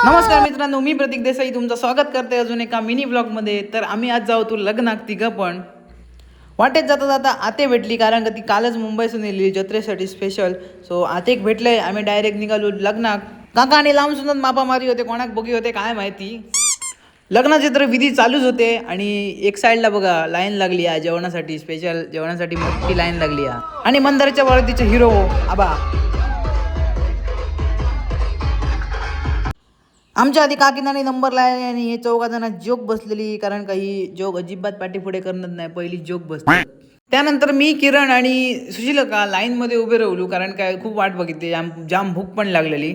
नमस्कार मित्रांनो, मी प्रतीक देसाई तुमचं स्वागत करते अजून एका मिनी ब्लॉगमध्ये. तर आम्ही आज जाऊ तू लग्नाक तिघं पण. वाटेत जाता जाता आते भेटली, कारण का ती कालच मुंबईसून येली जत्रेसाठी स्पेशल. सो आतेक भेटलंय, आम्ही डायरेक्ट निघालो लग्नाक. काका आणि लांब सुद्धा मापा मारी होते, कोणाक बघी होते काय माहिती. लग्नाचे तर विधी चालूच होते आणि एक साईडला बघा लाईन लागली आहे जेवणासाठी, स्पेशल जेवणासाठी मोठी लाईन लागली आहे. आणि मंदारच्या वळतीचे हिरो आबा. आमच्या आधी काकीनाने नंबर लावले आणि हे चौघा जणांना जोक बसलेली, कारण काही जोक अजिबात पाठी पुढे करणार नाही, पहिली जोक बसते. त्यानंतर मी किरण आणि सुशील का लाईनमध्ये उभे राहिलो, कारण काय खूप वाट बघितली, जाम भूक पण लागलेली.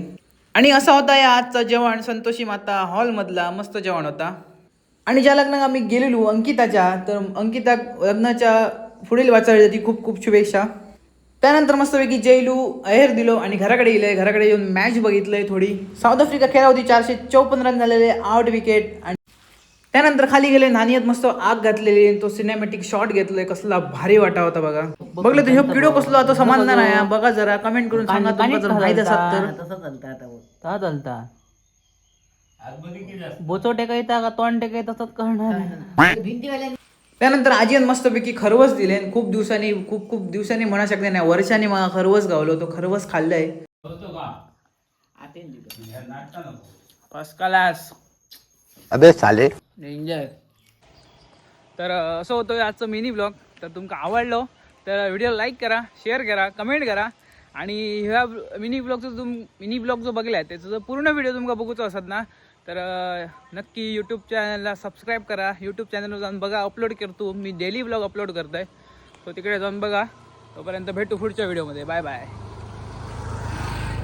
आणि असा होता या आजचा जेवण संतोषी माता हॉलमधला मस्त जेवण होता. आणि ज्या लग्नात आम्ही गेलेलो अंकिताच्या, तर अंकिता लग्नाच्या पुढील वाचायसाठी खूप खूप शुभेच्छा. त्यानंतर मस्तपैकी जेलू अहेर दिलो आणि घराकडे गेले. घराकडे येऊन मॅच बघितलंय थोडी. साऊथ आफ्रिका खेळा होती, 454 रन झालेले, 8 विकेट. आणि त्यानंतर खाली गेले, नाणीत मस्त आग घातलेली, तो सिनेमॅटिक शॉट घेतलाय, कसला भारी वाटा होता बघा. बघलं तर ह्यो किडो कसलो आता समाधान आहे बघा, जरा कमेंट करून सांगा तुम्हाला जर माहित असाल तर. तसा चालता बोचो टेकायचा का तोंड टेकायचा तसंच करणार. त्यानंतर आजीन मस्तपैकी खरवस दिले. खूप दिवसांनी म्हणू शकते नाही, वर्षांनी मला खरवस गावलो, तो खरवस खाल्लाय. फर्स्ट क्लास अबे साले. एन्जॉय. तर असं होतं आजचं मिनी ब्लॉग. तर तुमका आवडलो तर व्हिडिओ लाईक करा, शेअर करा, कमेंट करा. आणि ह्या मिनी ब्लॉग जो बघलाय त्याचा जो पूर्ण व्हिडिओ तुमका बघूचो असत ना, तर नक्की यूट्यूब चॅनलला सबस्क्राईब करा. यूट्यूब चॅनलवर जाऊन बघा, अपलोड करतो मी, डेली ब्लॉग अपलोड करतोय, तो तिकडे जाऊन बघा. तोपर्यंत भेटू पुढच्या व्हिडिओमध्ये. Bye bye.